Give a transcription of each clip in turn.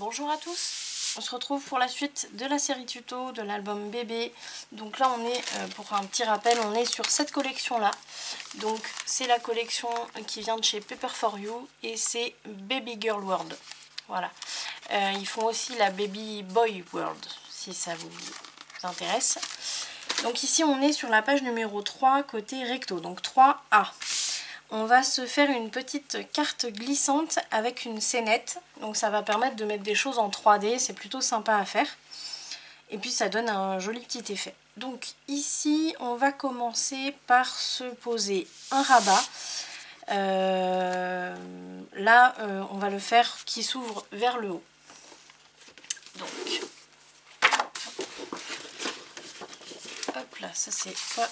Bonjour à tous, on se retrouve pour la suite de la série tuto de l'album bébé. Donc là on est, pour un petit rappel, on est sur cette collection là. Donc c'est la collection qui vient de chez Paper4You et c'est Baby Girl World. Voilà. Ils font aussi la Baby Boy World si ça vous intéresse. Donc ici on est sur la page numéro 3 côté recto, donc 3A. On va se faire une petite carte glissante avec une scénette. Donc ça va permettre de mettre des choses en 3D, c'est plutôt sympa à faire. Et puis ça donne un joli petit effet. Donc ici, on va commencer par se poser un rabat. Là, on va le faire qui s'ouvre vers le haut. Donc, hop là, ça c'est pas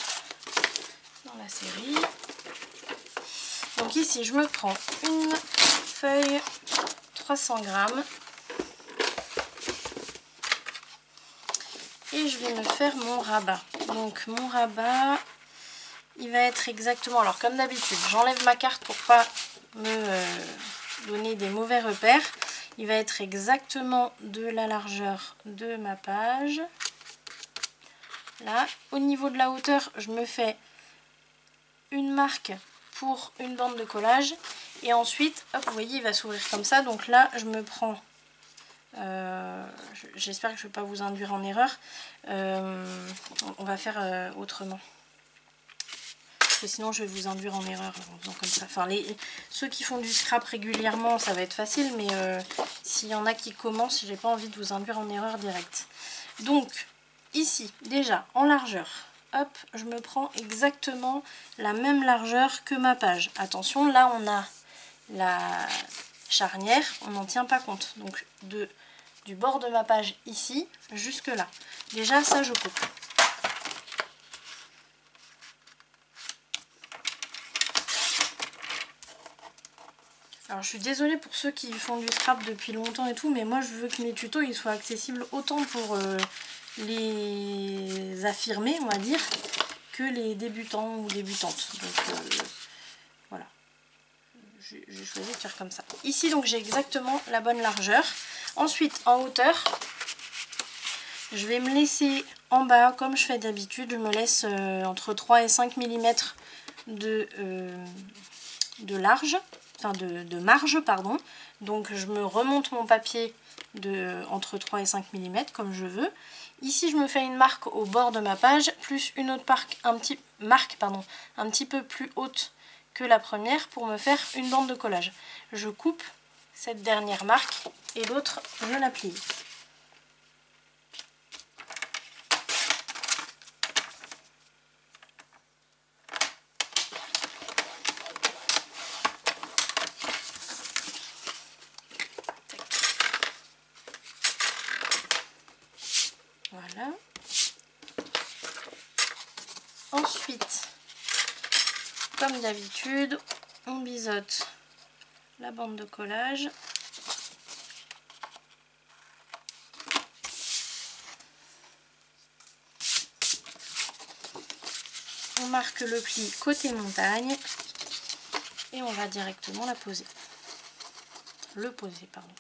dans la série. Donc ici, je me prends une feuille 300 grammes et je vais me faire mon rabat. Donc mon rabat, il va être exactement, alors comme d'habitude, j'enlève ma carte pour pas me donner des mauvais repères. Il va être exactement de la largeur de ma page. Là, au niveau de la hauteur, je me fais une marque pour une bande de collage et ensuite hop, vous voyez, il va s'ouvrir comme ça. Donc là je me prends j'espère que je ne vais pas vous induire en erreur, on va faire autrement parce que sinon je vais vous induire en erreur en faisant comme ça. Enfin, ceux qui font du scrap régulièrement ça va être facile, mais s'il y en a qui commencent, j'ai pas envie de vous induire en erreur directe. Donc ici déjà en largeur, hop, je me prends exactement la même largeur que ma page. Attention, là on a la charnière, on n'en tient pas compte. Donc du bord de ma page ici jusque là. Déjà ça je coupe. Alors je suis désolée pour ceux qui font du scrap depuis longtemps et tout, mais moi je veux que mes tutos ils soient accessibles autant pour les affirmés, on va dire, que les débutants ou débutantes. Donc voilà, j'ai choisi de faire comme ça. Ici donc j'ai exactement la bonne largeur. Ensuite en hauteur, je vais me laisser en bas comme je fais d'habitude, je me laisse entre 3 et 5 mm de large, enfin de marge, pardon. Donc je me remonte mon papier entre 3 et 5 mm comme je veux. Ici je me fais une marque au bord de ma page, plus une autre marque un petit peu plus haute que la première pour me faire une bande de collage. Je coupe cette dernière marque et l'autre je la plie. Voilà. Ensuite, comme d'habitude, on biseaute la bande de collage. On marque le pli côté montagne et on va directement la poser. Le poser, pardon.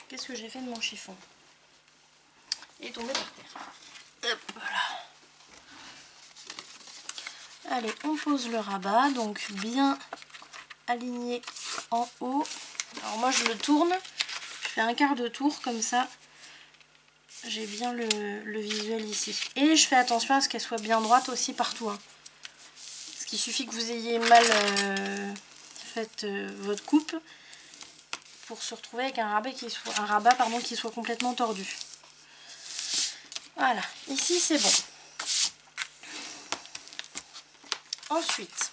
Qu'est-ce que j'ai fait de mon chiffon? Il est tombé par terre. Hop, voilà. Allez, on pose le rabat, donc bien aligné en haut. Alors moi je le tourne, je fais un quart de tour comme ça. J'ai bien le visuel ici. Et je fais attention à ce qu'elle soit bien droite aussi partout. Hein. Parce qu'il suffit que vous ayez mal fait votre coupe pour se retrouver avec un rabat qui soit complètement tordu. Voilà, ici c'est bon. Ensuite,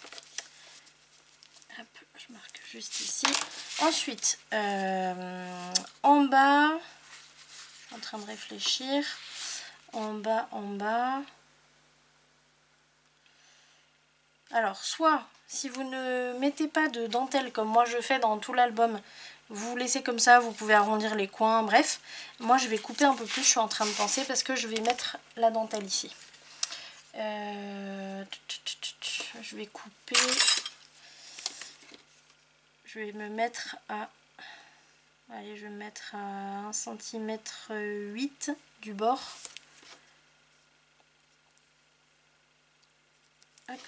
hop, je marque juste ici. Ensuite, en bas, je suis en train de réfléchir. En bas. Alors, soit, si vous ne mettez pas de dentelle comme moi je fais dans tout l'album, vous laissez comme ça, vous pouvez arrondir les coins, bref. Moi, je vais couper un peu plus, je suis en train de penser, parce que je vais mettre la dentelle ici. Je vais couper je vais me mettre à... Allez, je vais me mettre à 1 cm 8 du bord. Hop.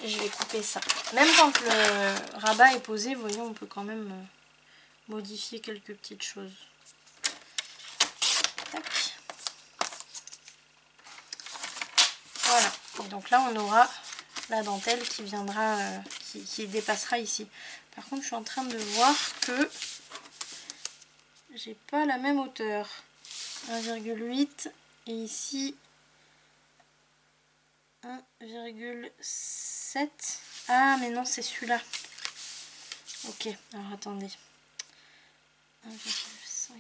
Et je vais couper ça. Même quand le rabat est posé, vous voyez, on peut quand même modifier quelques petites choses. Tac. Voilà. Et donc là, on aura la dentelle qui viendra, qui dépassera ici. Par contre, je suis en train de voir que j'ai pas la même hauteur. 1,8 et ici 1,7. Ah mais non, c'est celui-là. Ok, alors attendez. 1,5.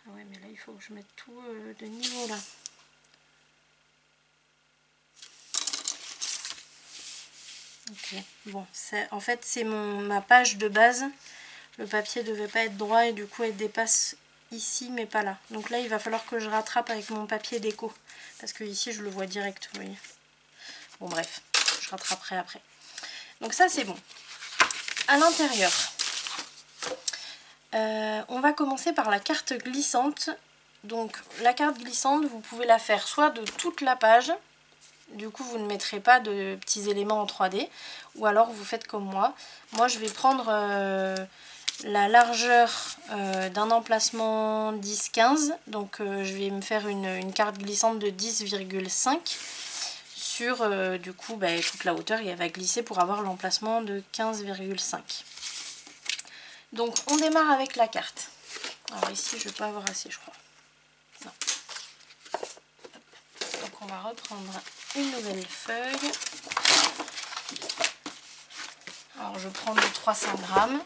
Ah ouais, mais là il faut que je mette tout de niveau là. Ok, bon, en fait c'est ma page de base. Le papier devait pas être droit et du coup elle dépasse ici mais pas là. Donc là il va falloir que je rattrape avec mon papier déco. Parce que ici je le vois direct, vous voyez. Bon bref, je rattraperai après. Donc ça c'est bon. À l'intérieur, on va commencer par la carte glissante. Donc la carte glissante, vous pouvez la faire soit de toute la page. Du coup vous ne mettrez pas de petits éléments en 3D. Ou alors vous faites comme moi. Moi je vais prendre la largeur d'un emplacement 10-15. Donc je vais me faire une carte glissante de 10,5 sur du coup toute la hauteur et elle va glisser pour avoir l'emplacement de 15,5. Donc on démarre avec la carte. Alors ici je ne vais pas avoir assez je crois. Non. Donc on va reprendre une nouvelle feuille. Alors je prends du 300 grammes.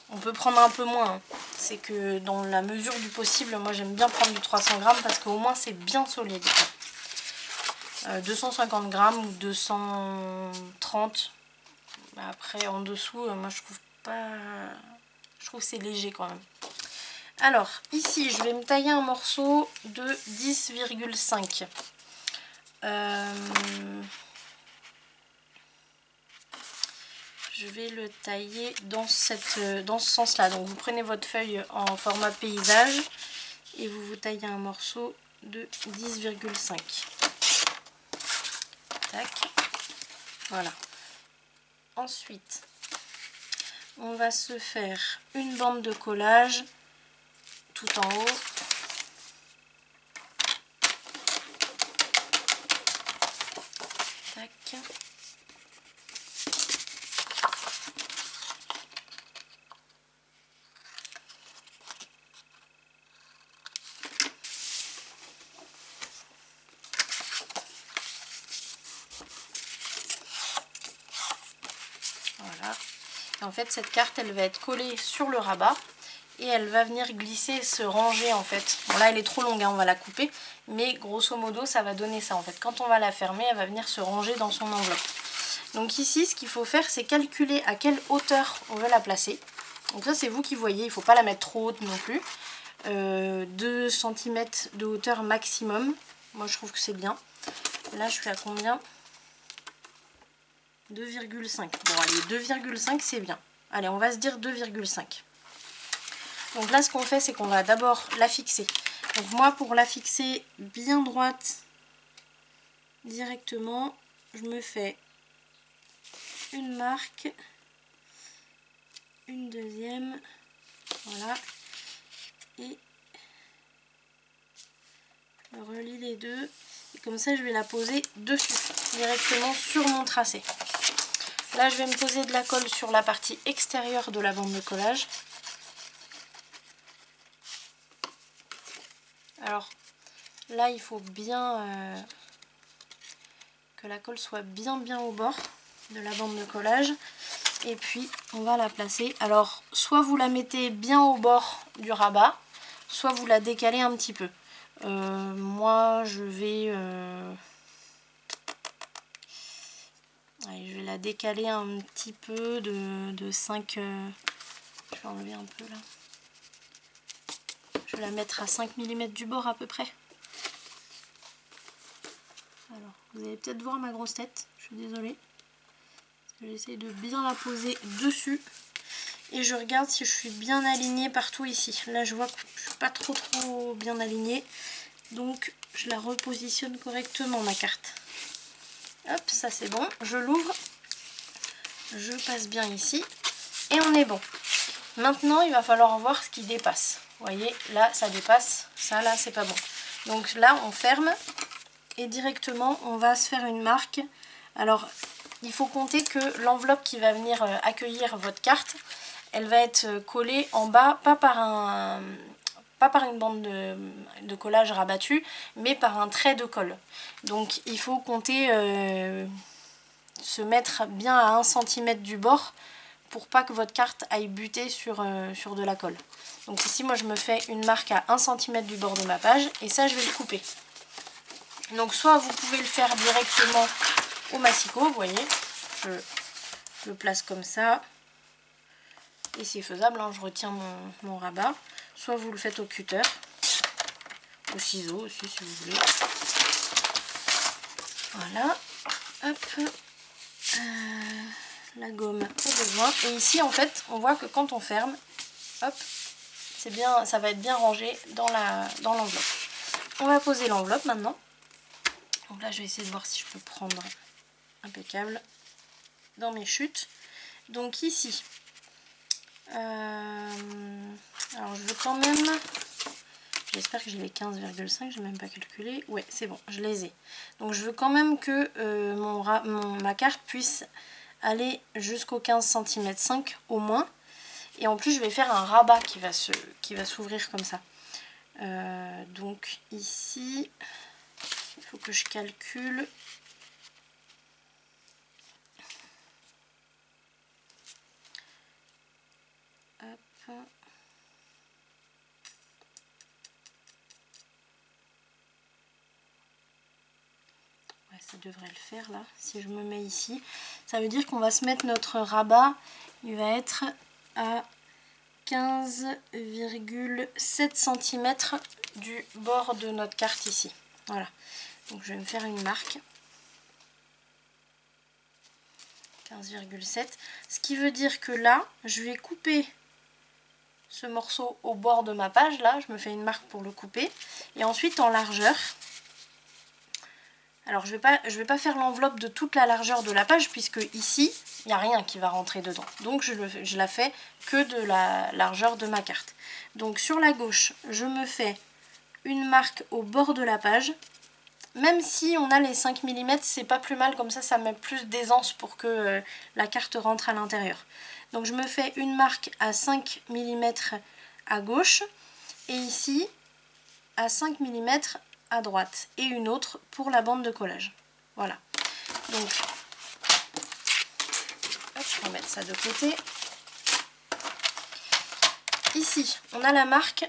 On peut prendre un peu moins. Hein. C'est que dans la mesure du possible, moi j'aime bien prendre du 300 grammes parce qu'au moins c'est bien solide. 250 grammes ou 230. Après en dessous, moi je trouve pas... Je trouve que c'est léger quand même. Alors ici je vais me tailler un morceau de 10,5. Je vais le tailler dans ce sens-là. Donc vous prenez votre feuille en format paysage et vous vous taillez un morceau de 10,5. Tac. Voilà. Ensuite, on va se faire une bande de collage tout en haut. Tac. Voilà. Et en fait, cette carte, elle va être collée sur le rabat. Et elle va venir glisser, se ranger en fait. Bon là elle est trop longue, hein, on va la couper. Mais grosso modo ça va donner ça en fait. Quand on va la fermer, elle va venir se ranger dans son enveloppe. Donc ici ce qu'il faut faire c'est calculer à quelle hauteur on veut la placer. Donc ça c'est vous qui voyez, il ne faut pas la mettre trop haute non plus. 2 cm de hauteur maximum. Moi je trouve que c'est bien. Là je suis à combien? 2,5. Bon allez, 2,5 c'est bien. Allez, on va se dire 2,5. Donc là ce qu'on fait c'est qu'on va d'abord la fixer. Donc moi pour la fixer bien droite directement, je me fais une marque, une deuxième, voilà, et je relie les deux. Et comme ça je vais la poser dessus, directement sur mon tracé. Là je vais me poser de la colle sur la partie extérieure de la bande de collage. Alors là il faut bien que la colle soit bien au bord de la bande de collage. Et puis on va la placer. Alors soit vous la mettez bien au bord du rabat, soit vous la décalez un petit peu. Moi je vais allez, je vais la décaler un petit peu de 5 je vais enlever un peu là. Je vais la mettre à 5 mm du bord à peu près. Alors, vous allez peut-être voir ma grosse tête, je suis désolée. J'essaie de bien la poser dessus. Et je regarde si je suis bien alignée partout ici. Là, je vois que je suis pas trop bien alignée. Donc, je la repositionne correctement, ma carte. Hop, ça c'est bon. Je l'ouvre. Je passe bien ici. Et on est bon. Maintenant, il va falloir voir ce qui dépasse. Vous voyez, là, ça dépasse. Ça, là, c'est pas bon. Donc là, on ferme. Et directement, on va se faire une marque. Alors, il faut compter que l'enveloppe qui va venir accueillir votre carte, elle va être collée en bas, pas par une bande de collage rabattue, mais par un trait de colle. Donc il faut compter se mettre bien à 1 cm du bord pour pas que votre carte aille buter sur de la colle. Donc ici, moi je me fais une marque à 1 cm du bord de ma page et ça je vais le couper. Donc soit vous pouvez le faire directement au massicot, vous voyez, je le place comme ça. Et c'est faisable, hein, je retiens mon rabat. Soit vous le faites au cutter, au ciseau aussi si vous voulez. Voilà, hop, la gomme au besoin. Et ici en fait, on voit que quand on ferme, hop, c'est bien, ça va être bien rangé dans l'enveloppe. On va poser l'enveloppe maintenant. Donc là, je vais essayer de voir si je peux prendre impeccable dans mes chutes. Donc ici, alors je veux quand même, j'espère que j'ai les 15,5, je n'ai même pas calculé, ouais c'est bon, je les ai. Donc je veux quand même que ma carte puisse aller jusqu'au 15 cm 5 au moins. Et en plus je vais faire un rabat qui va s'ouvrir comme ça. Donc ici, il faut que je calcule. Hop. Ouais, ça devrait le faire là. Si je me mets ici, ça veut dire qu'on va se mettre notre rabat. Il va être à 15,7 cm du bord de notre carte ici. Voilà. Donc je vais me faire une marque. 15,7. Ce qui veut dire que là, je vais couper ce morceau au bord de ma page. Là, je me fais une marque pour le couper. Et ensuite en largeur. Alors je vais pas faire l'enveloppe de toute la largeur de la page puisque ici, il n'y a rien qui va rentrer dedans. Donc je la fais que de la largeur de ma carte. Donc sur la gauche, je me fais une marque au bord de la page. Même si on a les 5 mm, c'est pas plus mal, comme ça met plus d'aisance pour que la carte rentre à l'intérieur. Donc je me fais une marque à 5 mm à gauche et ici à 5 mm à droite et une autre pour la bande de collage. Voilà. Donc, hop, je vais mettre ça de côté. Ici, on a la marque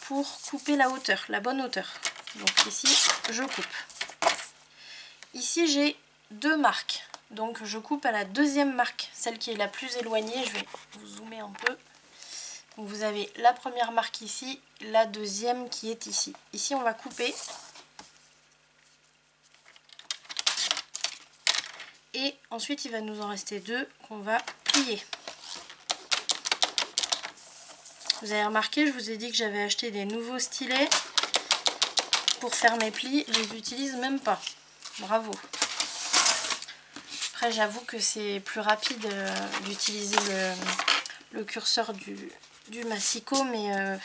pour couper la hauteur, la bonne hauteur. Donc ici, je coupe. Ici, j'ai deux marques. Donc je coupe à la deuxième marque, celle qui est la plus éloignée. Je vais vous zoomer un peu. Donc vous avez la première marque ici, la deuxième qui est ici. Ici, on va couper. Et ensuite, il va nous en rester deux qu'on va plier. Vous avez remarqué, je vous ai dit que j'avais acheté des nouveaux stylets pour faire mes plis. Je les utilise même pas. Bravo. Après, j'avoue que c'est plus rapide d'utiliser le curseur du massicot, mais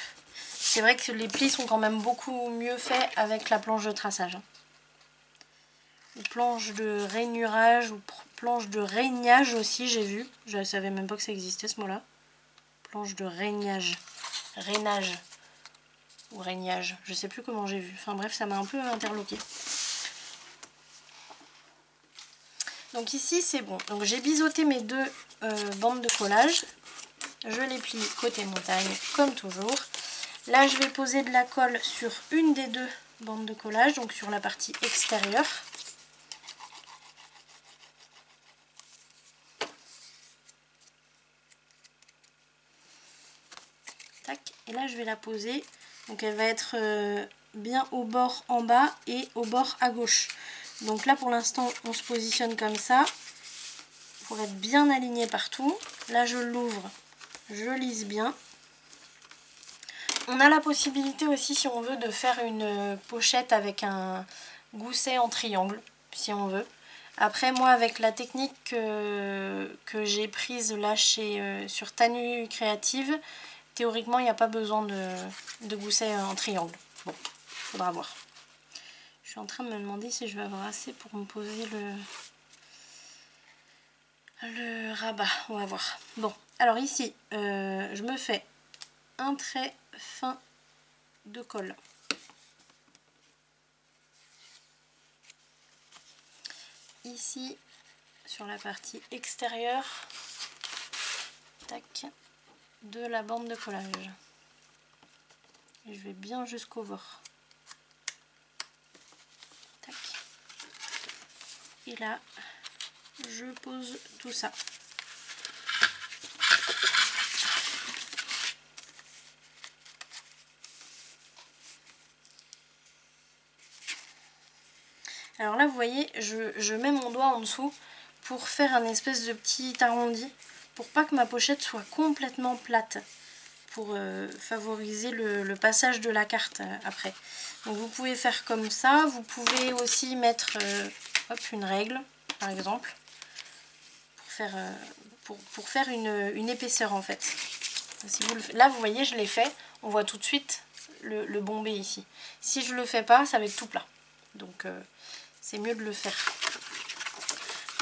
c'est vrai que les plis sont quand même beaucoup mieux faits avec la planche de traçage. Ou planche de rainurage, ou planche de raignage aussi, j'ai vu. Je ne savais même pas que ça existait ce mot-là. Planche de raignage. Rainage. Ou raignage. Je sais plus comment j'ai vu. Enfin bref, ça m'a un peu interloqué. Donc ici, c'est bon. Donc j'ai biseauté mes deux bandes de collage. Je les plie côté montagne, comme toujours. Là, je vais poser de la colle sur une des deux bandes de collage, donc sur la partie extérieure. Tac. Et là, je vais la poser. Donc elle va être bien au bord en bas et au bord à gauche. Donc là pour l'instant on se positionne comme ça pour être bien aligné partout. Là je l'ouvre, je lisse bien. On a la possibilité aussi, si on veut, de faire une pochette avec un gousset en triangle, si on veut. Après, moi, avec la technique que j'ai prise là sur Tanu Créative, théoriquement, il n'y a pas besoin de gousset en triangle. Bon, faudra voir. Je suis en train de me demander si je vais avoir assez pour me poser le rabat. On va voir. Bon, alors ici, je me fais un trait fin de colle. Ici, sur la partie extérieure, tac, de la bande de collage. Et je vais bien jusqu'au bord. Tac. Et là, je pose tout ça. Alors là, vous voyez, je mets mon doigt en dessous pour faire un espèce de petit arrondi, pour pas que ma pochette soit complètement plate, pour favoriser le passage de la carte après. Donc vous pouvez faire comme ça, vous pouvez aussi mettre hop, une règle, par exemple, pour faire une épaisseur en fait. Si vous là, vous voyez, je l'ai fait, on voit tout de suite le bombé ici. Si je le fais pas, ça va être tout plat. Donc c'est mieux de le faire.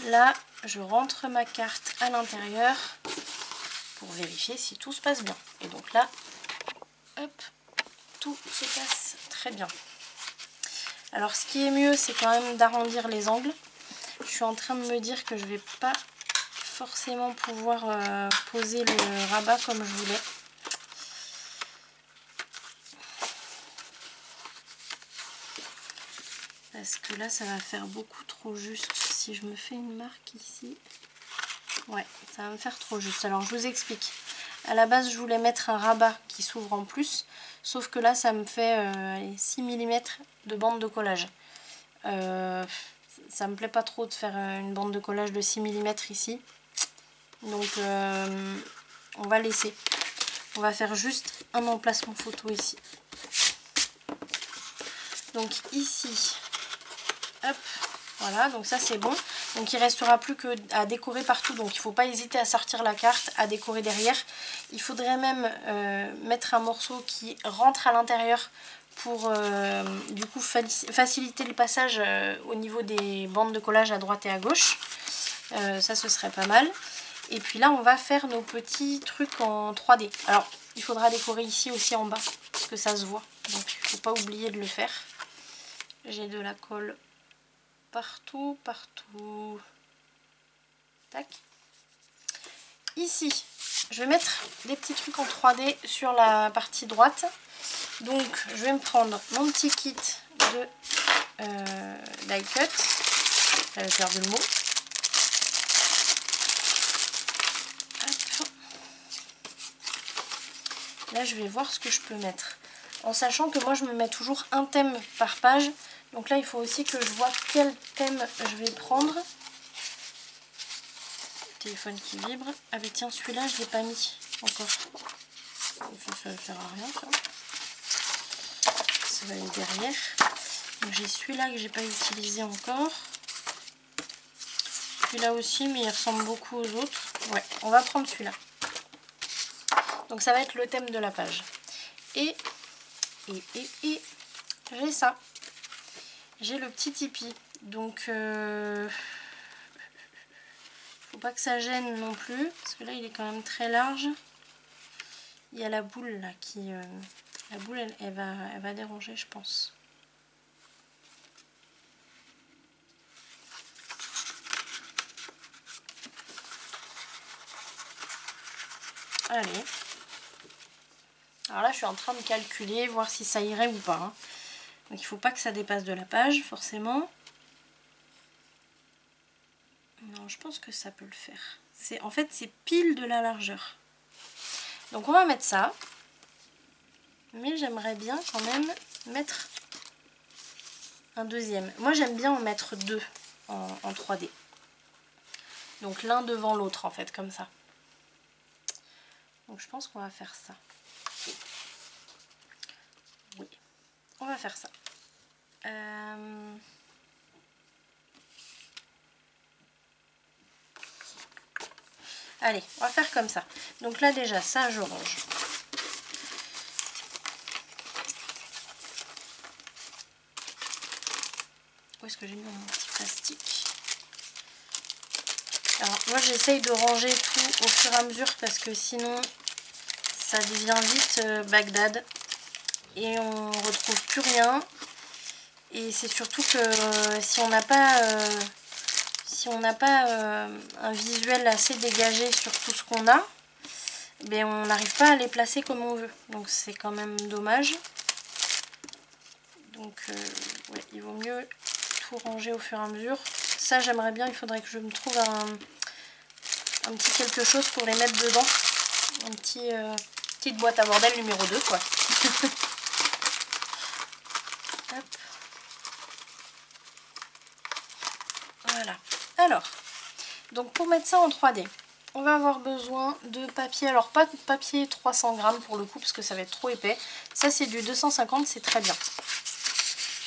Là, je rentre ma carte à l'intérieur pour vérifier si tout se passe bien. Et donc là, hop, tout se passe très bien. Alors ce qui est mieux, c'est quand même d'arrondir les angles. Je suis en train de me dire que je vais pas forcément pouvoir poser le rabat comme je voulais. Parce que là, ça va faire beaucoup trop juste. Si je me fais une marque ici, ouais, ça va me faire trop juste. Alors, je vous explique. À la base, je voulais mettre un rabat qui s'ouvre en plus. Sauf que là, ça me fait 6 mm de bande de collage. Ça me plaît pas trop de faire une bande de collage de 6 mm ici. Donc, on va laisser. On va faire juste un emplacement photo ici. Donc, ici... Hop, voilà, donc ça c'est bon. Donc il restera plus qu'à décorer partout. Donc il ne faut pas hésiter à sortir la carte, à décorer derrière. Il faudrait même mettre un morceau qui rentre à l'intérieur pour du coup faciliter le passage au niveau des bandes de collage à droite et à gauche. Ça ce serait pas mal. Et puis là on va faire nos petits trucs en 3D. Alors il faudra décorer ici aussi en bas parce que ça se voit. Donc il ne faut pas oublier de le faire. J'ai de la colle partout, partout. Tac. Ici, je vais mettre des petits trucs en 3D sur la partie droite. Donc, je vais me prendre mon petit kit de die cut. J'avais perdu le mot. Hop. Là, je vais voir ce que je peux mettre. En sachant que moi, je me mets toujours un thème par page. Donc là, il faut aussi que je vois quel thème je vais prendre. Téléphone qui vibre. Ah mais tiens, celui-là, je ne l'ai pas mis encore. Ça ne sert à rien, ça. Ça va aller derrière. Donc j'ai celui-là que j'ai pas utilisé encore. Celui-là aussi, mais il ressemble beaucoup aux autres. Ouais, on va prendre celui-là. Donc ça va être le thème de la page. Et j'ai ça. J'ai le petit Tipeee. Donc faut pas que ça gêne non plus. Parce que là il est quand même très large. Il y a la boule là qui... la boule elle va déranger je pense. Allez. Alors là je suis en train de calculer, voir si ça irait ou pas. Hein. Donc il faut pas que ça dépasse de la page forcément. Non, je pense que ça peut le faire. En fait, c'est pile de la largeur. Donc on va mettre ça. Mais j'aimerais bien quand même mettre un deuxième. Moi j'aime bien en mettre deux en 3D. Donc l'un devant l'autre en fait, comme ça. Donc je pense qu'on va faire ça. Oui, on va faire ça. Allez, on va faire comme ça. Donc là déjà, ça je range. Où est-ce que j'ai mis mon petit plastique? Alors moi j'essaye de ranger tout au fur et à mesure parce que sinon ça devient vite Bagdad et on retrouve plus rien. Et c'est surtout que si on n'a pas un visuel assez dégagé sur tout ce qu'on a, ben on n'arrive pas à les placer comme on veut. Donc c'est quand même dommage. Donc ouais, il vaut mieux tout ranger au fur et à mesure. Ça j'aimerais bien, il faudrait que je me trouve un petit quelque chose pour les mettre dedans. Un petit petite boîte à bordel numéro 2 quoi. Hop. Voilà. Alors, donc pour mettre ça en 3D, on va avoir besoin de papier. Alors pas de papier 300 grammes pour le coup parce que ça va être trop épais. Ça c'est du 250, c'est très bien.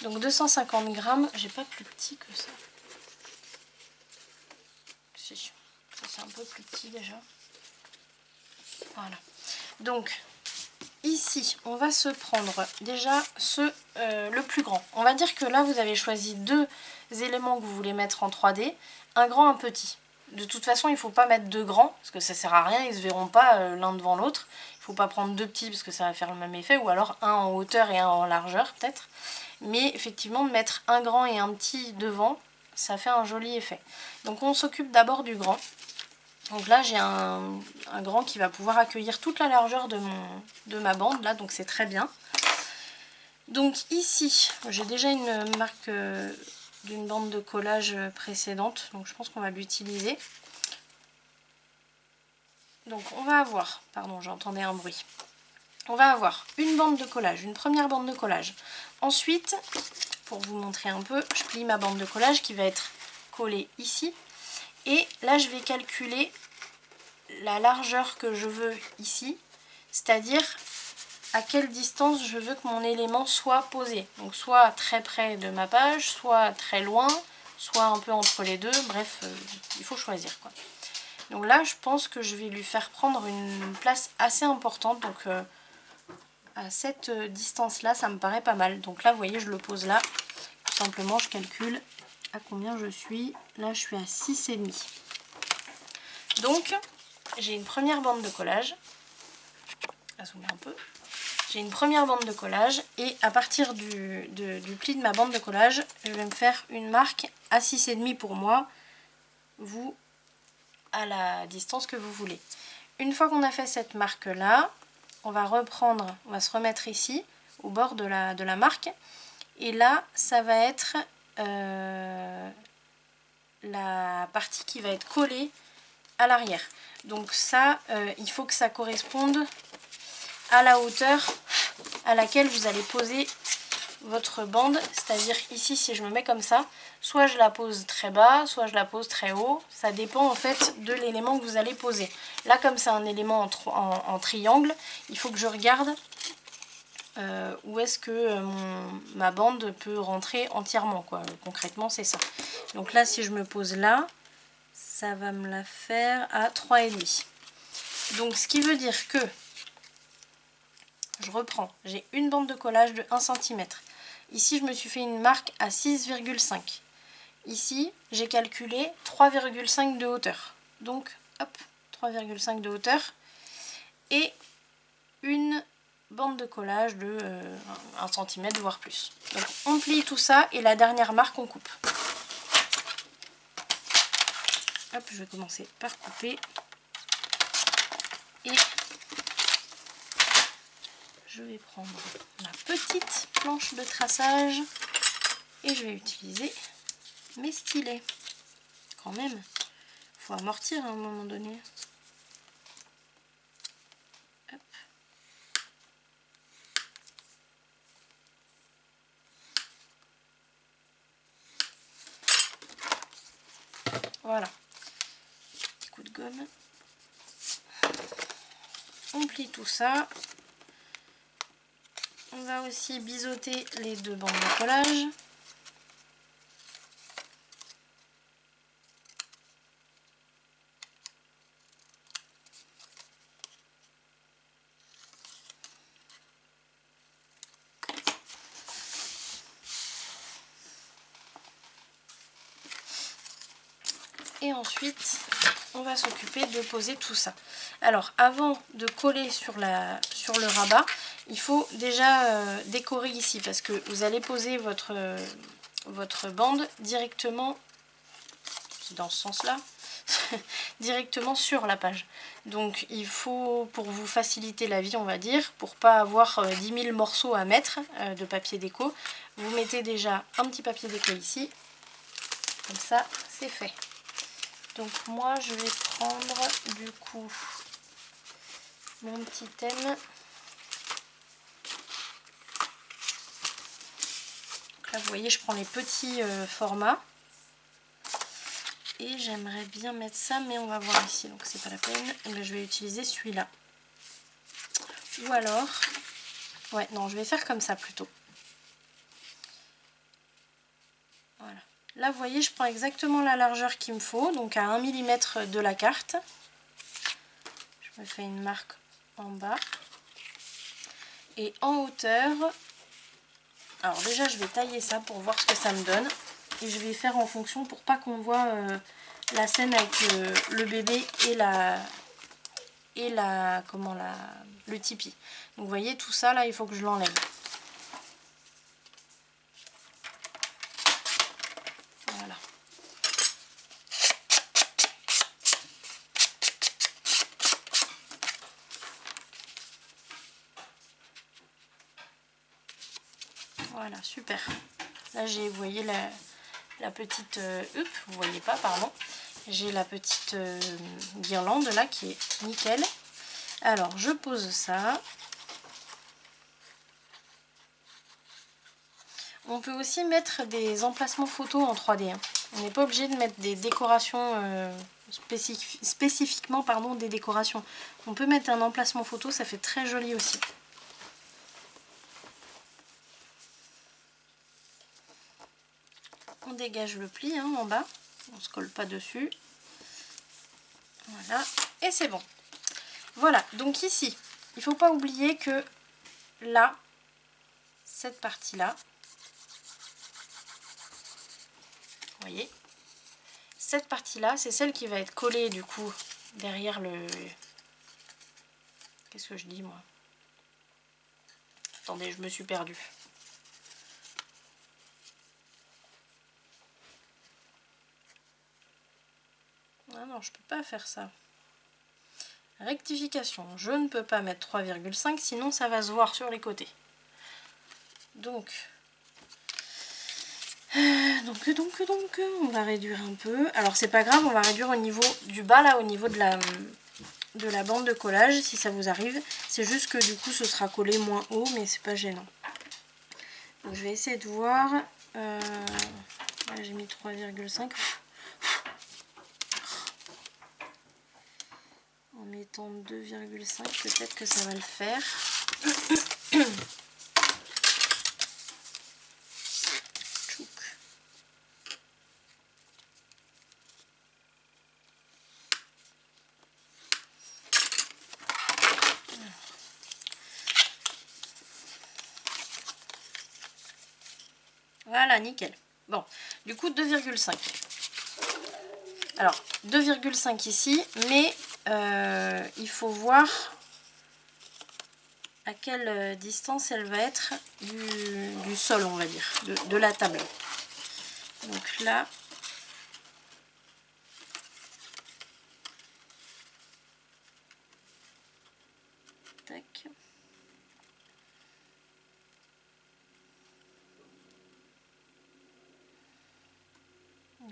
Donc 250 grammes, j'ai pas plus petit que ça. Si, ça c'est un peu plus petit déjà. Voilà. Donc ici, on va se prendre déjà le plus grand. On va dire que là, vous avez choisi deux éléments que vous voulez mettre en 3D, un grand, un petit. De toute façon, il ne faut pas mettre deux grands, parce que ça ne sert à rien, ils ne se verront pas l'un devant l'autre. Il ne faut pas prendre deux petits, parce que ça va faire le même effet, ou alors un en hauteur et un en largeur, peut-être. Mais effectivement, de mettre un grand et un petit devant, ça fait un joli effet. Donc on s'occupe d'abord du grand. Donc là j'ai un grand qui va pouvoir accueillir toute la largeur de ma bande là, donc c'est très bien. Donc ici j'ai déjà une marque d'une bande de collage précédente, donc je pense qu'on va l'utiliser. Donc on va avoir, pardon j'entendais un bruit, on va avoir une bande de collage, une première bande de collage. Ensuite, pour vous montrer un peu, je plie ma bande de collage qui va être collée ici. Et là je vais calculer la largeur que je veux ici, c'est-à-dire à quelle distance je veux que mon élément soit posé. Donc soit très près de ma page, soit très loin, soit un peu entre les deux, bref, il faut choisir quoi. Donc là je pense que je vais lui faire prendre une place assez importante, donc à cette distance là ça me paraît pas mal. Donc là vous voyez je le pose là, tout simplement je calcule à combien je suis. Là je suis à 6,5. Donc j'ai une première bande de collage, à zoomer un peu. J'ai une première bande de collage et à partir du pli de ma bande de collage, je vais me faire une marque à 6,5 pour moi, vous à la distance que vous voulez. Une fois qu'on a fait cette marque là, on va se remettre ici au bord de la marque et là ça va être la partie qui va être collée à l'arrière. Donc ça, il faut que ça corresponde à la hauteur à laquelle vous allez poser votre bande. C'est-à-dire ici, si je me mets comme ça, soit je la pose très bas, soit je la pose très haut. Ça dépend en fait de l'élément que vous allez poser. Là, comme c'est un élément en triangle, il faut que je regarde où est-ce que ma bande peut rentrer entièrement, quoi. Concrètement, c'est ça. Donc là, si je me pose là, ça va me la faire à 3,5. Donc ce qui veut dire que, je reprends, j'ai une bande de collage de 1 cm. Ici je me suis fait une marque à 6,5. Ici j'ai calculé 3,5 de hauteur. Donc hop, 3,5 de hauteur. Et une bande de collage de 1 cm voire plus. Donc on plie tout ça et la dernière marque on coupe. Hop, je vais commencer par couper. Et je vais prendre ma petite planche de traçage et je vais utiliser mes stylets. Quand même, il faut amortir à un moment donné. Hop. Voilà. Petit coup de gomme. On plie tout ça. On va aussi biseauter les deux bandes de collage. Et ensuite, on va s'occuper de poser tout ça. Alors, avant de coller sur le rabat, il faut déjà décorer ici parce que vous allez poser votre bande directement, c'est dans ce sens-là, directement sur la page. Donc, il faut, pour vous faciliter la vie, on va dire, pour pas avoir 10 000 morceaux à mettre de papier déco, vous mettez déjà un petit papier déco ici. Comme ça, c'est fait. Donc moi je vais prendre du coup mon petit thème. Donc là vous voyez je prends les petits formats. Et j'aimerais bien mettre ça mais on va voir ici donc c'est pas la peine. Et bien, je vais utiliser celui-là. Ou alors, ouais non je vais faire comme ça plutôt. Voilà. Là vous voyez je prends exactement la largeur qu'il me faut, donc à 1 mm de la carte. Je me fais une marque en bas. Et en hauteur, alors déjà je vais tailler ça pour voir ce que ça me donne. Et je vais faire en fonction pour pas qu'on voit la scène avec le bébé et le tipi. Donc vous voyez tout ça là il faut que je l'enlève. Voilà. Voilà, super. Là j'ai, vous voyez la petite vous voyez pas, pardon. J'ai la petite guirlande là qui est nickel. Alors je pose ça. On peut aussi mettre des emplacements photos en 3D. Hein. On n'est pas obligé de mettre des décorations spécifiquement pardon, des décorations. On peut mettre un emplacement photo, ça fait très joli aussi. On dégage le pli hein, en bas, on ne se colle pas dessus. Voilà, et c'est bon. Voilà, donc ici, il ne faut pas oublier que là, cette partie-là, vous voyez, cette partie-là, c'est celle qui va être collée du coup derrière le... Qu'est-ce que je dis moi? Attendez, je me suis perdue. Ah non, je peux pas faire ça. Rectification, je ne peux pas mettre 3,5 sinon ça va se voir sur les côtés. Donc, on va réduire un peu. Alors c'est pas grave, on va réduire au niveau du bas là, au niveau de la bande de collage si ça vous arrive. C'est juste que du coup ce sera collé moins haut mais c'est pas gênant. Donc je vais essayer de voir. Là j'ai mis 3,5. En mettant 2,5 peut-être que ça va le faire. Voilà, nickel. Bon, du coup 2,5. Alors 2,5 ici, mais il faut voir à quelle distance elle va être du sol, on va dire, de la table. Donc là, tac.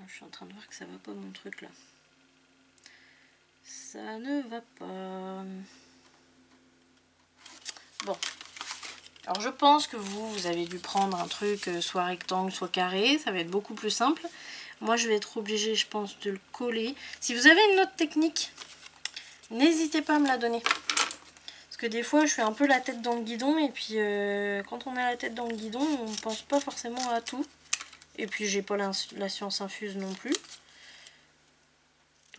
Je suis en train de voir que ça va pas mon truc là. Ça ne va pas. Bon. Alors je pense que vous avez dû prendre un truc soit rectangle, soit carré. Ça va être beaucoup plus simple. Moi je vais être obligée, je pense, de le coller. Si vous avez une autre technique, n'hésitez pas à me la donner. Parce que des fois je suis un peu la tête dans le guidon et puis quand on a la tête dans le guidon, on pense pas forcément à tout. Et puis j'ai pas la science infuse non plus.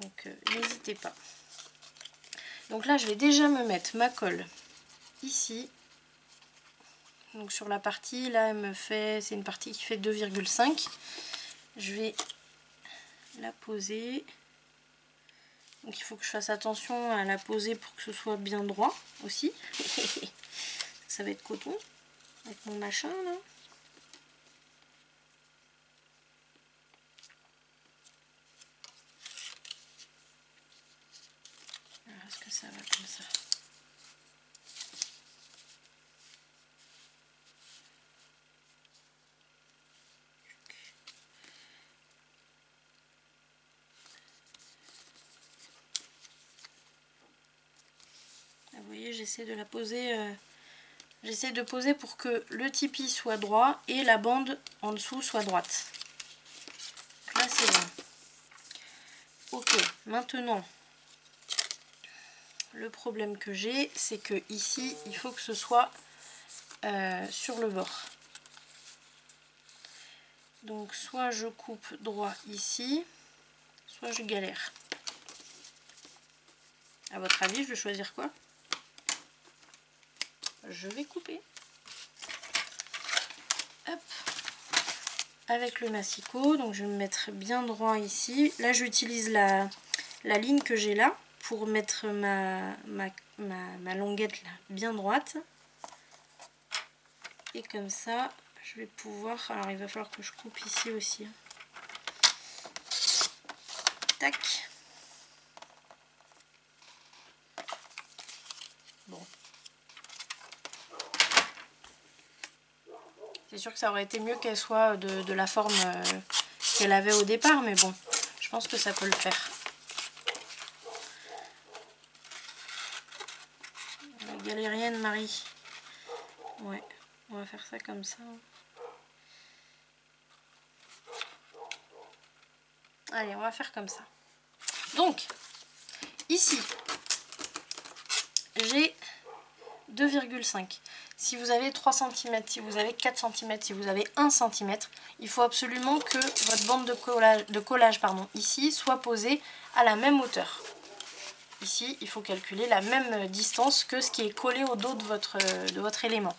Donc n'hésitez pas. Donc là je vais déjà me mettre ma colle ici. Donc sur la partie, là elle me fait, c'est une partie qui fait 2,5. Je vais la poser. Donc il faut que je fasse attention à la poser pour que ce soit bien droit aussi. Ça va être coton avec mon machin là. Alors est-ce que ça va comme ça? Vous voyez, j'essaie de la poser, j'essaie de poser pour que le tipi soit droit et la bande en dessous soit droite. Donc là c'est bon. Ok, maintenant le problème que j'ai, c'est que ici il faut que ce soit sur le bord. Donc soit je coupe droit ici, soit je galère. À votre avis, je vais choisir quoi? Je vais couper. Hop. Avec le massicot, donc je vais me mettre bien droit ici. Là j'utilise la ligne que j'ai là pour mettre ma languette là bien droite. Et comme ça, je vais pouvoir... Alors il va falloir que je coupe ici aussi. Tac. Bon. C'est sûr que ça aurait été mieux qu'elle soit de la forme qu'elle avait au départ, mais bon, je pense que ça peut le faire. La galérienne Marie. Ouais, on va faire ça comme ça. Allez, on va faire comme ça. Donc, ici, j'ai 2,5. Si vous avez 3 cm, si vous avez 4 cm, si vous avez 1 cm, il faut absolument que votre bande de collage ici soit posée à la même hauteur. Ici, il faut calculer la même distance que ce qui est collé au dos de votre élément.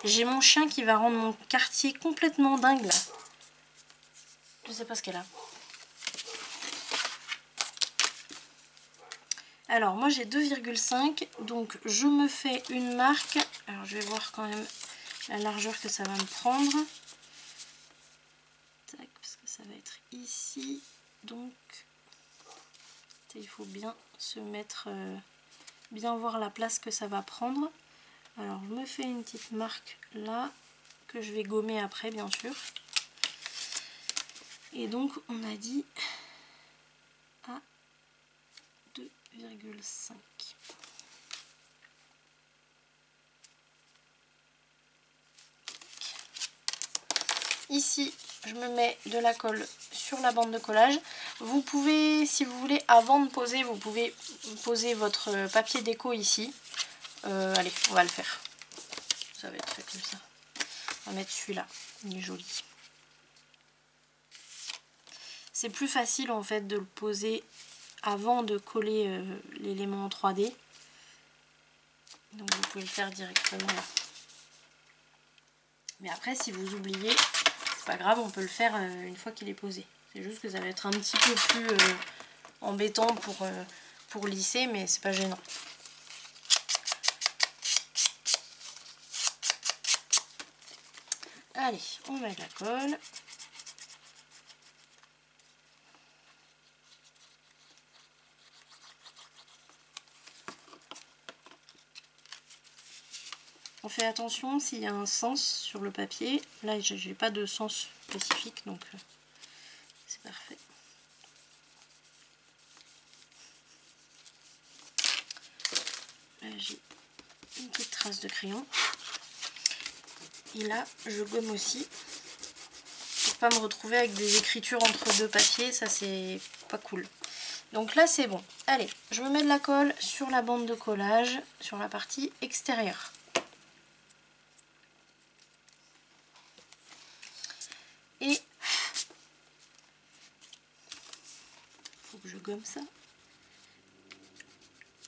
J'ai mon chien qui va rendre mon quartier complètement dingue là. Je sais pas ce qu'elle a. Alors moi j'ai 2,5, donc je me fais une marque. Alors je vais voir quand même la largeur que ça va me prendre. Tac, parce que ça va être ici. Donc il faut bien se mettre, bien voir la place que ça va prendre. Alors je me fais une petite marque là, que je vais gommer après bien sûr. Et donc on a dit à 2,5. Ici, je me mets de la colle sur la bande de collage. Vous pouvez, si vous voulez, avant de poser, vous pouvez poser votre papier déco ici. Allez, on va le faire. Ça va être fait comme ça. On va mettre celui-là, il est joli. C'est plus facile en fait de le poser avant de coller l'élément en 3D. Donc vous pouvez le faire directement là. Mais après, si vous oubliez, c'est pas grave, on peut le faire une fois qu'il est posé. C'est juste que ça va être un petit peu plus embêtant pour lisser, mais c'est pas gênant. Allez, on met de la colle. On fait attention s'il y a un sens sur le papier. Là, j'ai pas de sens spécifique, donc c'est parfait. Là, j'ai une petite trace de crayon. Et là, je gomme aussi pas me retrouver avec des écritures entre deux papiers, ça c'est pas cool. Donc là c'est bon. Allez, je me mets de la colle sur la bande de collage, sur la partie extérieure. Et faut que je gomme ça.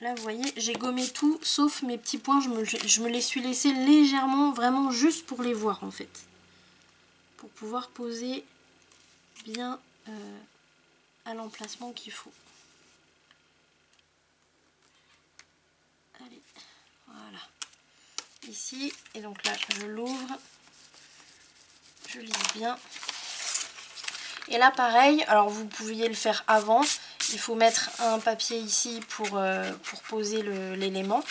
Là vous voyez, j'ai gommé tout sauf mes petits points, je me les suis laissés légèrement, vraiment juste pour les voir en fait. Pour pouvoir poser bien à l'emplacement qu'il faut. Allez, voilà. Ici, et donc là je l'ouvre, je lisse bien. Et là pareil, alors vous pouviez le faire avant, il faut mettre un papier ici pour poser l'élément.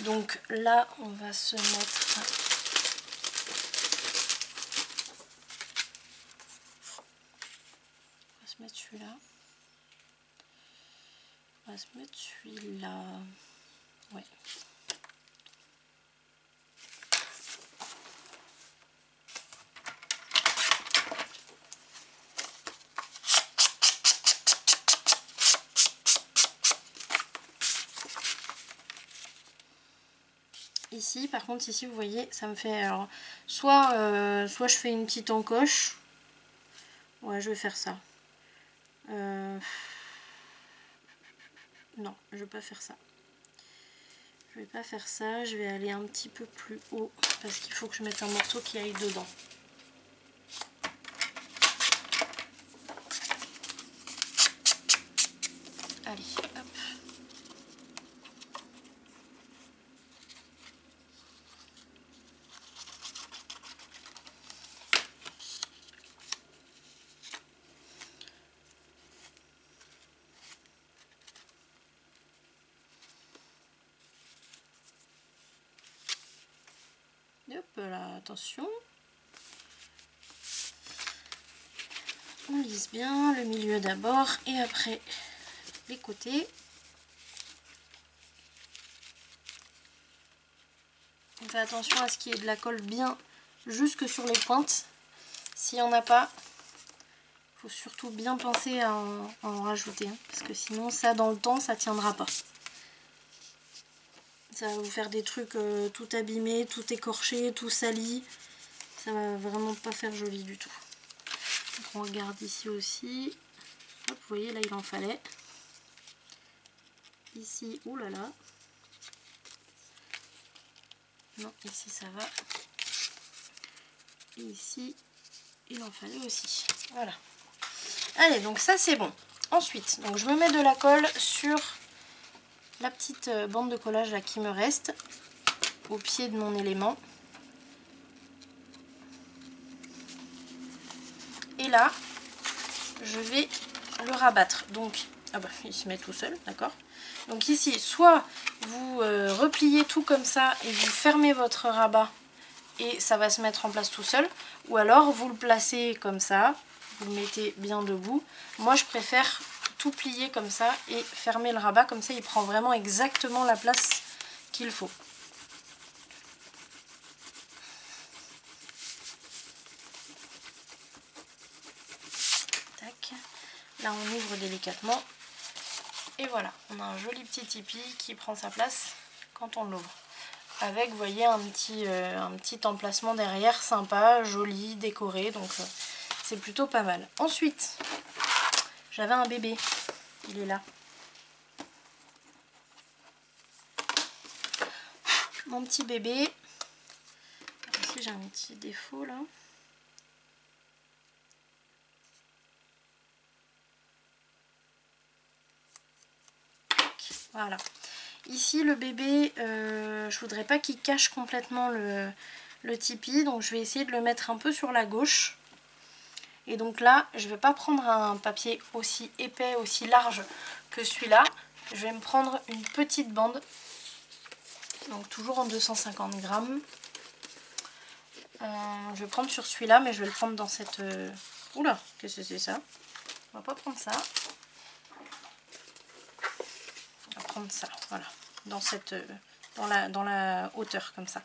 Donc là on va se mettre... On va se mettre celui-là. On va se mettre celui-là. Ouais. Ici, par contre, ici, vous voyez, ça me fait... Alors, soit je fais une petite encoche. Ouais, je vais faire ça. Non, je vais pas faire ça. Je vais pas faire ça. Je vais aller un petit peu plus haut parce qu'il faut que je mette un morceau qui aille dedans. Allez, hop. Hop là, attention. On lisse bien le milieu d'abord et après les côtés. On fait attention à ce qu'il y ait de la colle bien jusque sur les pointes. S'il n'y en a pas, il faut surtout bien penser à en rajouter. Hein, parce que sinon, ça dans le temps, ça tiendra pas. Ça va vous faire des trucs tout abîmés, tout écorchés, tout salis. Ça va vraiment pas faire joli du tout. Donc on regarde ici aussi. Hop, vous voyez, là il en fallait. Ici, oulala. Non, ici ça va. Et ici, il en fallait aussi. Voilà. Allez, donc ça c'est bon. Ensuite, donc je me mets de la colle sur la petite bande de collage là qui me reste au pied de mon élément. Et là, je vais le rabattre. Donc, ah bah, il se met tout seul, d'accord. Donc ici, soit vous repliez tout comme ça et vous fermez votre rabat et ça va se mettre en place tout seul. Ou alors, vous le placez comme ça, vous le mettez bien debout. Moi, je préfère tout plier comme ça et fermer le rabat. Comme ça, il prend vraiment exactement la place qu'il faut. Tac. Là, on ouvre délicatement. Et voilà, on a un joli petit tipi qui prend sa place quand on l'ouvre. Avec, vous voyez, un petit emplacement derrière, sympa, joli, décoré, donc c'est plutôt pas mal. Ensuite, j'avais un bébé, il est là. Mon petit bébé. Ici, j'ai un petit défaut là. Voilà. Ici le bébé, je voudrais pas qu'il cache complètement le tipi, donc je vais essayer de le mettre un peu sur la gauche. Et donc là, je vais pas prendre un papier aussi épais, aussi large que celui-là. Je vais me prendre une petite bande, donc toujours en 250 grammes. Je vais prendre sur celui-là, mais je vais le prendre dans cette... Oula, qu'est-ce que c'est ça? On va pas prendre ça. On va prendre ça, voilà, dans la hauteur comme ça.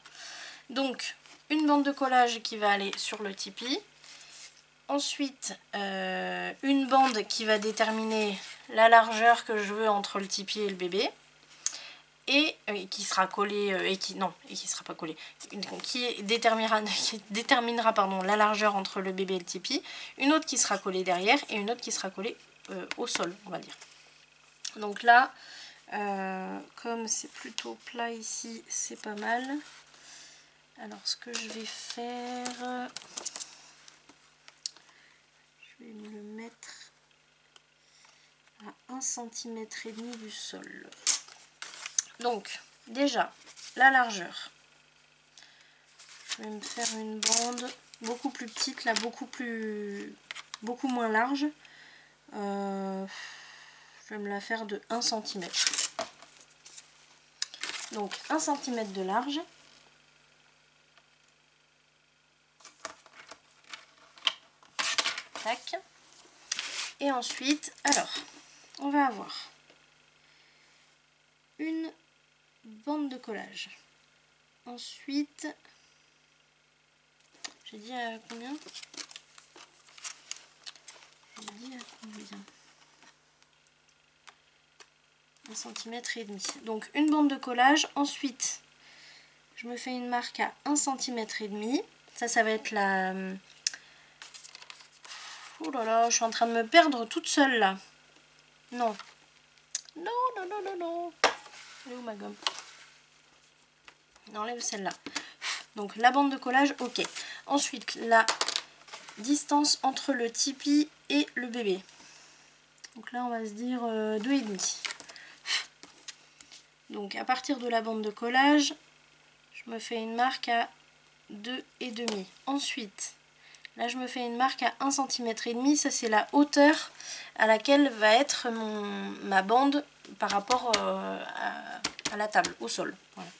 Donc une bande de collage qui va aller sur le tipi, ensuite une bande qui va déterminer la largeur que je veux entre le tipi et le bébé. Et qui sera collée, qui sera pas collée, qui déterminera pardon, la largeur entre le bébé et le tipi. Une autre qui sera collée derrière et une autre qui sera collée au sol, on va dire. Donc là, comme c'est plutôt plat ici, c'est pas mal. Alors ce que je vais faire, je vais me le mettre à 1,5 cm du sol. Donc déjà la largeur, je vais me faire une bande beaucoup plus petite là, beaucoup moins large. Je vais me la faire de 1 cm. Donc 1 cm de large. Tac. Et ensuite, alors, on va avoir une bande de collage. Ensuite, j'ai dit à combien? J'ai dit à combien? 1,5 cm. Donc une bande de collage. Ensuite, je me fais une marque à 1,5 cm. Ça va être la... Oh là là, je suis en train de me perdre toute seule là. Non. Non, non, non, non, non. Elle est où ma gomme? On enlève celle-là. Donc la bande de collage, ok. Ensuite, la distance entre le tipi et le bébé. Donc là, on va se dire 2,5. Donc à partir de la bande de collage, je me fais une marque à 2,5. Ensuite, là, je me fais une marque à 1,5 cm. Ça, c'est la hauteur à laquelle va être ma bande par rapport à la table, au sol. Voilà.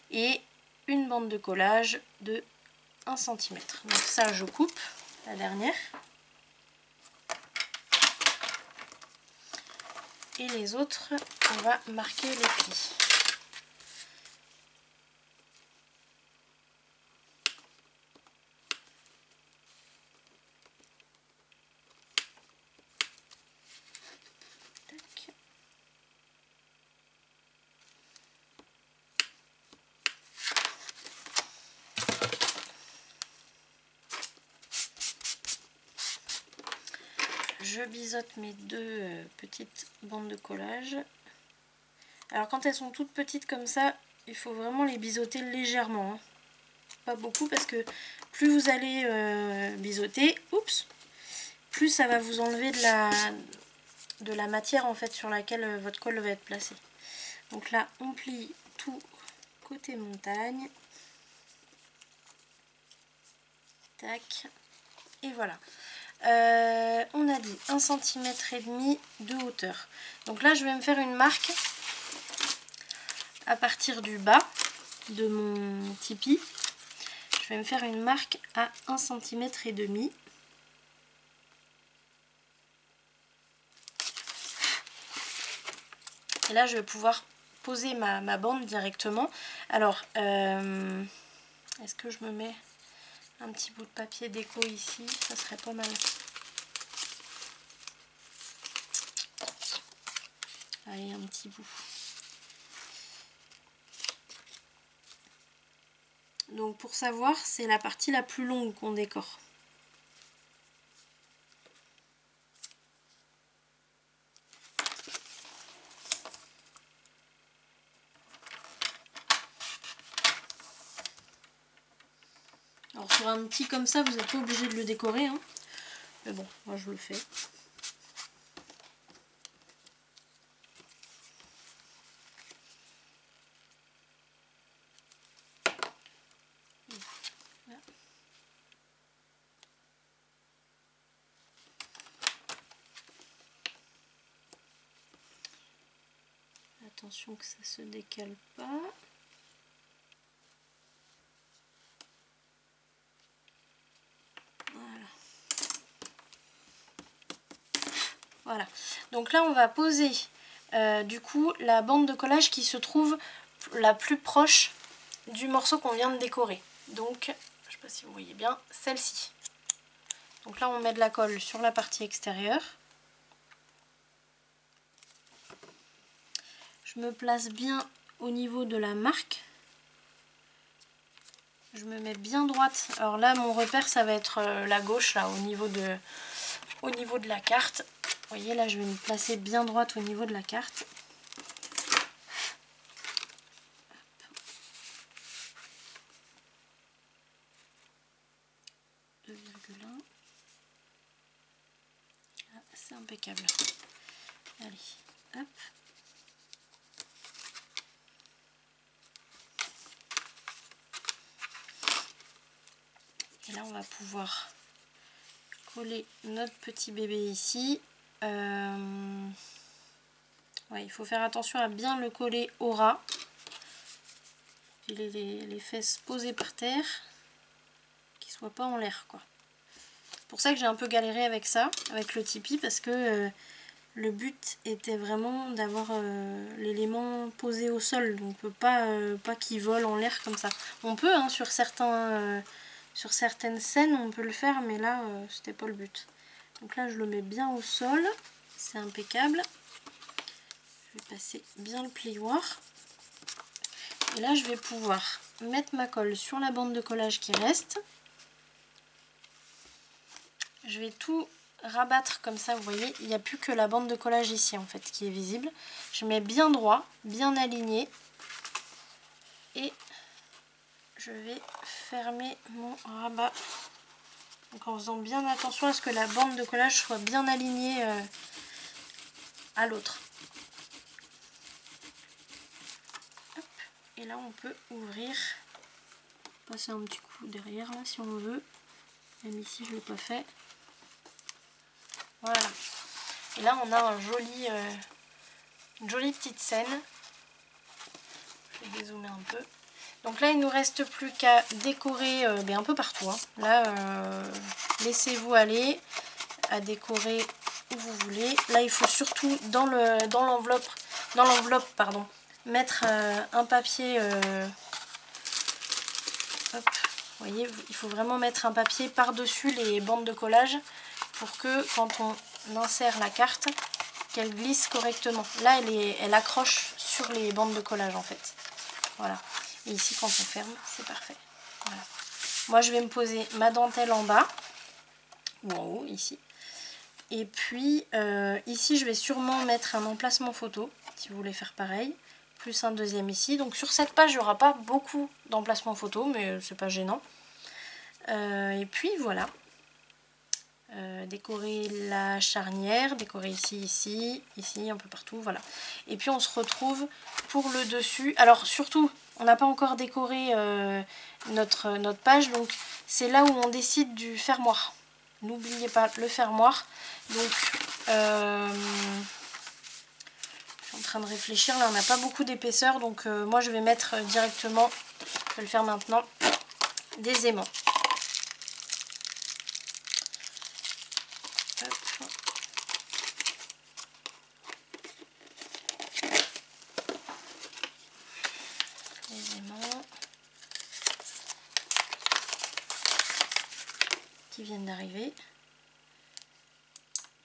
Et une bande de collage de 1 cm. Donc ça, je coupe la dernière. Et les autres, on va marquer les plis. Tac. Je biseaute mes deux petites bandes de collage. Alors quand elles sont toutes petites comme ça, il faut vraiment les biseauter légèrement, hein. Pas beaucoup, parce que plus vous allez biseauter, oups, plus ça va vous enlever de la matière en fait sur laquelle votre colle va être placée. Donc là on plie tout côté montagne. Tac. Et voilà. On a dit 1,5 cm de hauteur. Donc là je vais me faire une marque à partir du bas de mon tipi. Je vais me faire une marque à 1,5 cm. Et là je vais pouvoir poser ma bande directement. Alors est-ce que je me mets un petit bout de papier déco ici? Ça serait pas mal. Allez, un petit bout. Donc pour savoir, c'est la partie la plus longue qu'on décore. Alors sur un petit comme ça, vous n'êtes pas obligé de le décorer, hein. Mais bon, moi je le fais. Voilà. Attention que ça se décale pas. Voilà, donc là on va poser du coup la bande de collage qui se trouve la plus proche du morceau qu'on vient de décorer. Donc, je ne sais pas si vous voyez bien, celle-ci. Donc là on met de la colle sur la partie extérieure. Je me place bien au niveau de la marque. Je me mets bien droite. Alors là mon repère ça va être la gauche là au niveau de la carte. Vous voyez là je vais me placer bien droite au niveau de la carte. 2,1. Ah, c'est impeccable. Allez, hop. Et là on va pouvoir coller notre petit bébé ici. Ouais, il faut faire attention à bien le coller au ras. Les fesses posées par terre, qu'ils ne soient pas en l'air quoi. C'est pour ça que j'ai un peu galéré avec ça, avec le tipi, parce que le but était vraiment d'avoir l'élément posé au sol, donc on peut pas qu'il vole en l'air comme ça. On peut hein, sur certaines scènes on peut le faire, mais là c'était pas le but. Donc là je le mets bien au sol, c'est impeccable. Je vais passer bien le plioir. Et là je vais pouvoir mettre ma colle sur la bande de collage qui reste. Je vais tout rabattre comme ça, vous voyez, il n'y a plus que la bande de collage ici en fait qui est visible. Je mets bien droit, bien aligné et je vais fermer mon rabat. Donc en faisant bien attention à ce que la bande de collage soit bien alignée à l'autre. Et là on peut ouvrir, passer un petit coup derrière là si on veut, même ici je ne l'ai pas fait. Voilà. Et là on a un une jolie petite scène. Je vais dézoomer un peu. Donc là il ne nous reste plus qu'à décorer un peu partout. Hein. Là laissez-vous aller à décorer où vous voulez. Là il faut surtout dans l'enveloppe mettre un papier. Hop, vous voyez, il faut vraiment mettre un papier par-dessus les bandes de collage pour que quand on insère la carte, qu'elle glisse correctement. Là elle accroche sur les bandes de collage en fait. Voilà. Et ici quand on ferme, c'est parfait. Voilà. Moi je vais me poser ma dentelle en bas, ou en haut ici. Et puis ici je vais sûrement mettre un emplacement photo, si vous voulez faire pareil. Plus un deuxième ici. Donc sur cette page il n'y aura pas beaucoup d'emplacements photo, mais c'est pas gênant. Et puis voilà. Décorer la charnière, décorer ici, un peu partout, voilà. Et puis on se retrouve pour le dessus. Alors surtout, on n'a pas encore décoré notre page, donc c'est là où on décide du fermoir. N'oubliez pas le fermoir. Donc je suis en train de réfléchir, là on n'a pas beaucoup d'épaisseur, donc moi je vais mettre directement, je vais le faire maintenant, des aimants. Les aimants qui viennent d'arriver.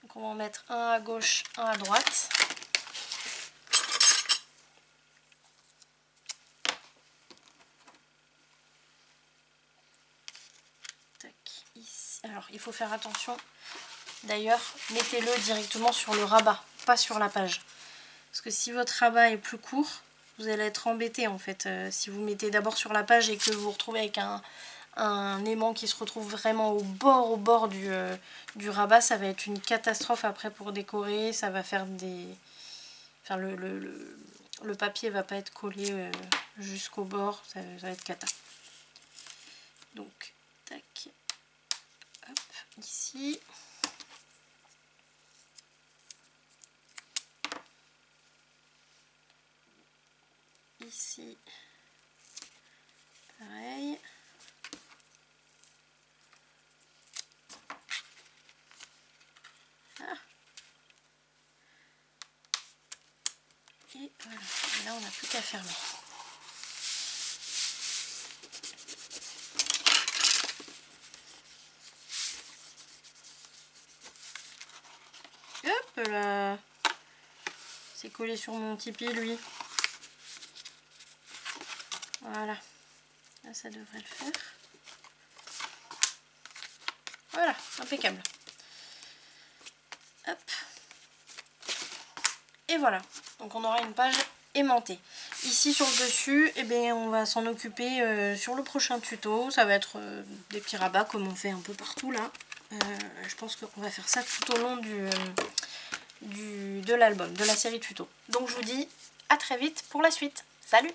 Donc on va en mettre un à gauche, un à droite. Tac, ici. Alors il faut faire attention. D'ailleurs, mettez-le directement sur le rabat, pas sur la page. Parce que si votre rabat est plus court, vous allez être embêté en fait. Si vous mettez d'abord sur la page et que vous vous retrouvez avec un aimant qui se retrouve vraiment au bord du rabat, ça va être une catastrophe après pour décorer. Ça va faire des... Enfin, le papier va pas être collé jusqu'au bord, ça va être cata. Donc, tac, hop, ici. Ici, pareil. Ah. Et voilà, et là on n'a plus qu'à fermer. là. C'est collé sur mon Tipeee, lui. Voilà. Là, ça devrait le faire. Voilà, impeccable. Hop. Et voilà. Donc on aura une page aimantée. Ici sur le dessus, eh bien, on va s'en occuper sur le prochain tuto. Ça va être des petits rabats comme on fait un peu partout là. Je pense qu'on va faire ça tout au long de l'album, de la série tuto. Donc je vous dis à très vite pour la suite. Salut!